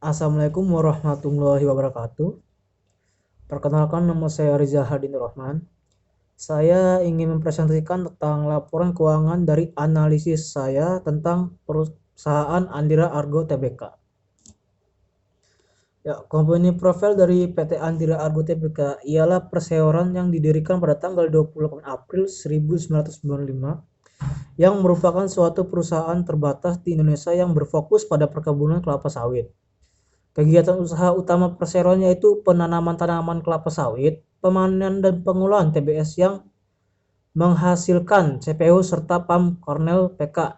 Assalamualaikum warahmatullahi wabarakatuh. Perkenalkan, nama saya Rizal Hardin Rahman. Saya ingin mempresentasikan tentang laporan keuangan dari analisis saya tentang perusahaan Andira Argo Tbk. Ya, company profile dari PT Andira Argo Tbk ialah perseroan yang didirikan pada tanggal 28 April 1995 yang merupakan suatu perusahaan terbatas di Indonesia yang berfokus pada perkebunan kelapa sawit. Kegiatan usaha utama perseroan yaitu penanaman tanaman kelapa sawit, pemanenan dan pengolahan TBS yang menghasilkan CPO serta PAM Kornel PK.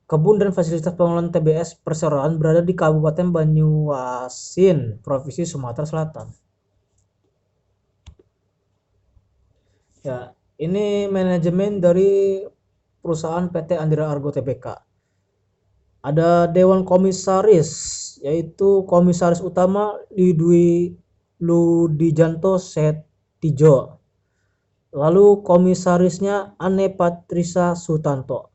Kebun dan fasilitas pengolahan TBS perseroan berada di Kabupaten Banyuasin, Provinsi Sumatera Selatan. Ya, ini manajemen dari perusahaan PT Andira Argo Tbk. Ada Dewan Komisaris, yaitu Komisaris Utama Dwi Ludijanto Setijo. Lalu komisarisnya Ane Patrisa Sutanto.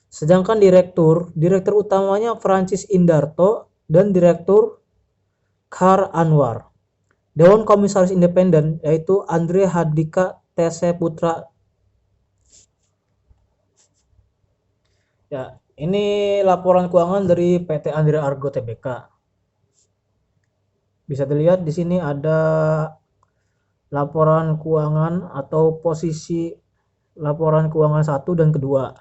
Sedangkan direktur utamanya Francis Indarto dan direktur Khar Anwar. Dewan Komisaris Independen yaitu Andre Hardika TC Putra. Ya, ini laporan keuangan dari PT Andira Argo Tbk. Bisa dilihat di sini ada laporan keuangan atau posisi laporan keuangan 1 dan kedua.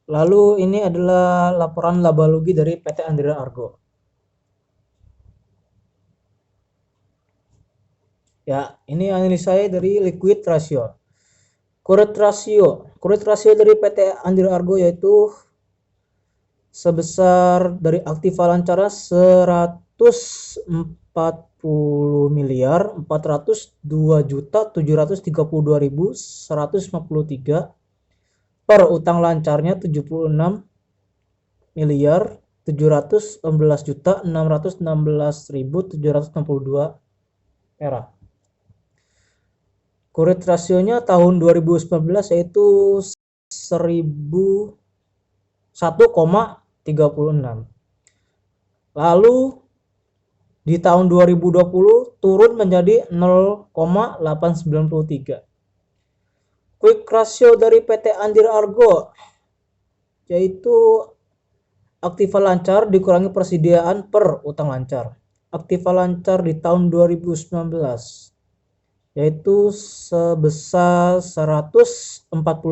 Lalu ini adalah laporan laba rugi dari PT Andira Argo. Ya, ini analisa saya dari liquid ratio. Current ratio dari PT Andira Argo yaitu sebesar dari aktiva lancar 140 miliar 402.732.153 per utang lancarnya 76 miliar 711.616.762 perak. Current rasionya tahun 2019 yaitu 1,36. Lalu di tahun 2020 turun menjadi 0,893. Quick ratio dari PT Andira Argo yaitu aktiva lancar dikurangi persediaan per utang lancar. Aktiva lancar di tahun 2019 yaitu sebesar 140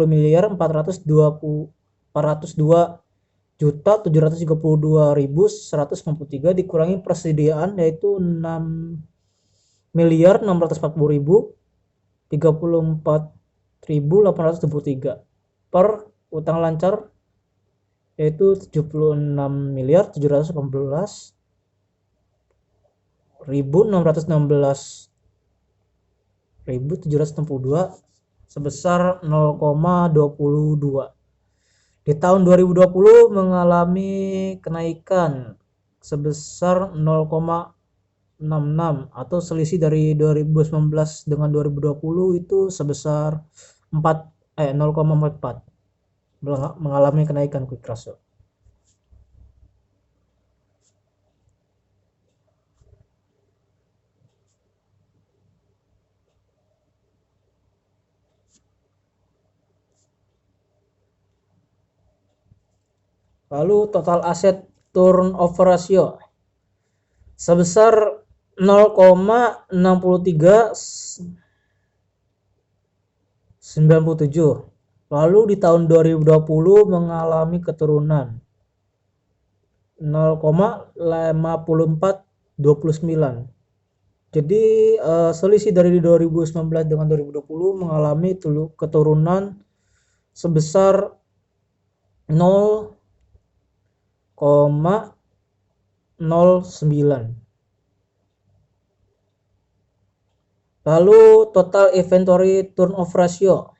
miliar 402.732.193 dikurangi persediaan yaitu 6 miliar 640.034.823 per utang lancar yaitu 76 miliar 718.616.762 sebesar 0,22. Di tahun 2020 mengalami kenaikan sebesar 0,66 atau selisih dari 2019 dengan 2020 itu sebesar 0,44 mengalami kenaikan quick ratio. Lalu total aset turnover ratio sebesar 0,6397. Lalu di tahun 2020 mengalami keturunan 0,5429. Jadi selisih dari 2019 dengan 2020 mengalami keturunan sebesar 0,09. Lalu total inventory turnover ratio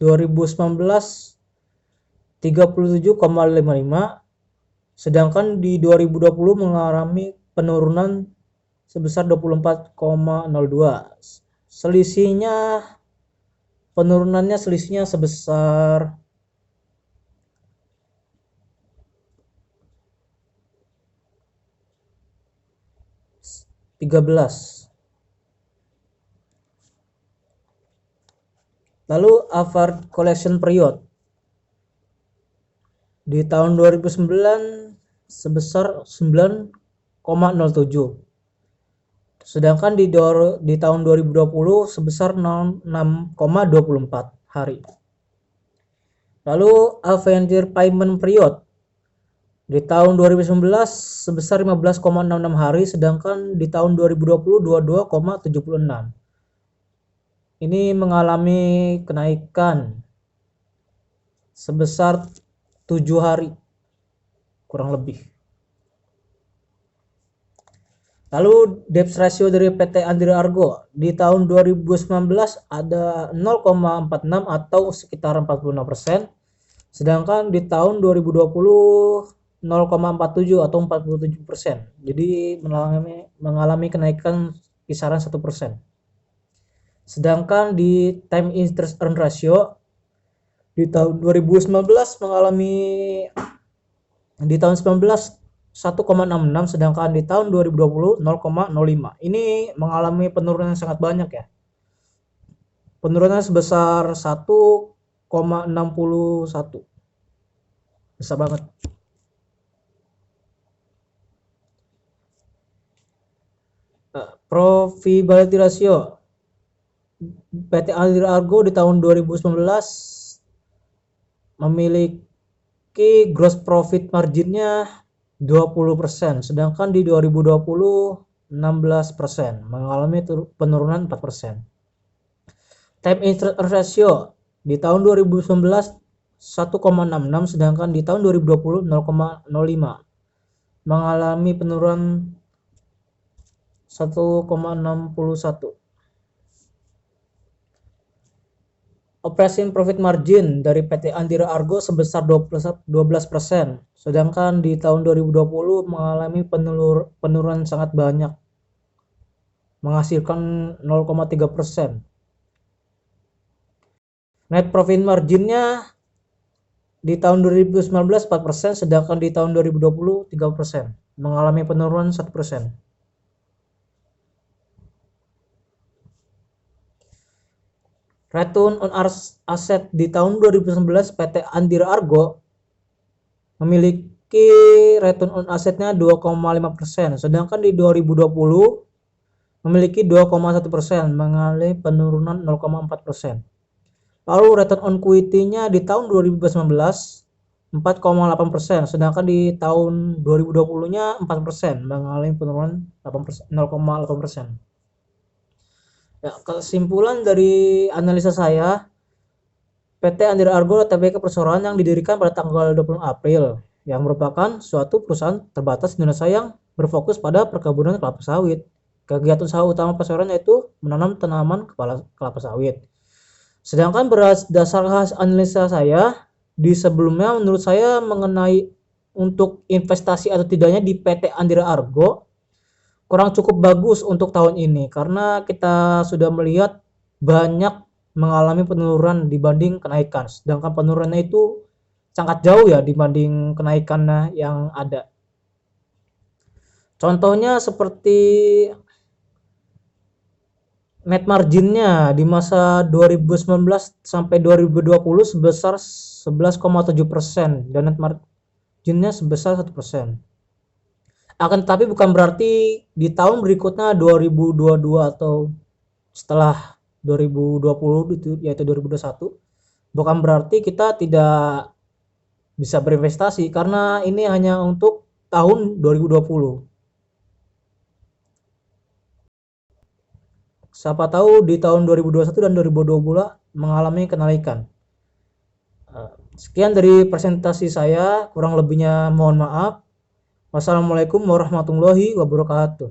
2019 37,55, sedangkan di 2020 mengalami penurunan sebesar 24,02. Selisihnya penurunannya selisihnya sebesar 13. Lalu Harvard Collection Period di tahun 2009 sebesar 9,07. Sedangkan di tahun 2020 sebesar 6,24 hari. Lalu Aventure Payment Period di tahun 2019 sebesar 15,66 hari, sedangkan di tahun 2020 22,76. Ini mengalami kenaikan sebesar 7 hari kurang lebih. Lalu debt ratio dari PT Andira Argo di tahun 2019 ada 0,46 atau sekitar 46%, sedangkan di tahun 2020 0,47 atau 47%. Jadi mengalami kenaikan kisaran 1%. Sedangkan di time interest earn ratio di tahun 2019 mengalami di tahun 19 1,66, sedangkan di tahun 2020 0,05. Ini mengalami penurunan yang sangat banyak ya. Penurunan sebesar 1,61. Besar banget. Profitability ratio PT Andira Argo di tahun 2019 memiliki gross profit marginnya 20%, sedangkan di 2020 16%, mengalami penurunan 4%. Time interest ratio di tahun 2019 1,66, sedangkan di tahun 2020 0,05, mengalami penurunan 1,61. Operating profit margin dari PT Andira Argo sebesar 12%, sedangkan di tahun 2020 mengalami penurunan sangat banyak, menghasilkan 0,3%. Net profit marginnya di tahun 2019 4%, sedangkan di tahun 2020 3%, mengalami penurunan 1%. Return on asset di tahun 2019 PT Andira Argo memiliki return on assetnya 2,5%, sedangkan di 2020 memiliki 2,1%, mengalami penurunan 0,4%. Lalu return on equity-nya di tahun 2019 4,8%, sedangkan di tahun 2020-nya 4%, mengalami penurunan 0,8%. Ya, kesimpulan dari analisa saya, PT Andira Argo Tbk Perseroan yang didirikan pada tanggal 20 April, yang merupakan suatu perusahaan terbatas di Indonesia yang berfokus pada perkebunan kelapa sawit. Kegiatan usaha utama perseroan yaitu menanam tanaman kelapa sawit. Sedangkan berdasarkan analisa saya di sebelumnya, menurut saya mengenai untuk investasi atau tidaknya di PT Andira Argo kurang cukup bagus untuk tahun ini, karena kita sudah melihat banyak mengalami penurunan dibanding kenaikan, sedangkan penurunannya itu sangat jauh ya dibanding kenaikannya yang ada. Contohnya seperti net marginnya di masa 2019 sampai 2020 sebesar 11,7% dan net marginnya sebesar 1%. Akan tetapi bukan berarti di tahun berikutnya 2022 atau setelah 2020 itu yaitu 2021, bukan berarti kita tidak bisa berinvestasi, karena ini hanya untuk tahun 2020. Siapa tahu di tahun 2021 dan 2022 mengalami kenaikan. Sekian dari presentasi saya, kurang lebihnya mohon maaf. Wassalamualaikum warahmatullahi wabarakatuh.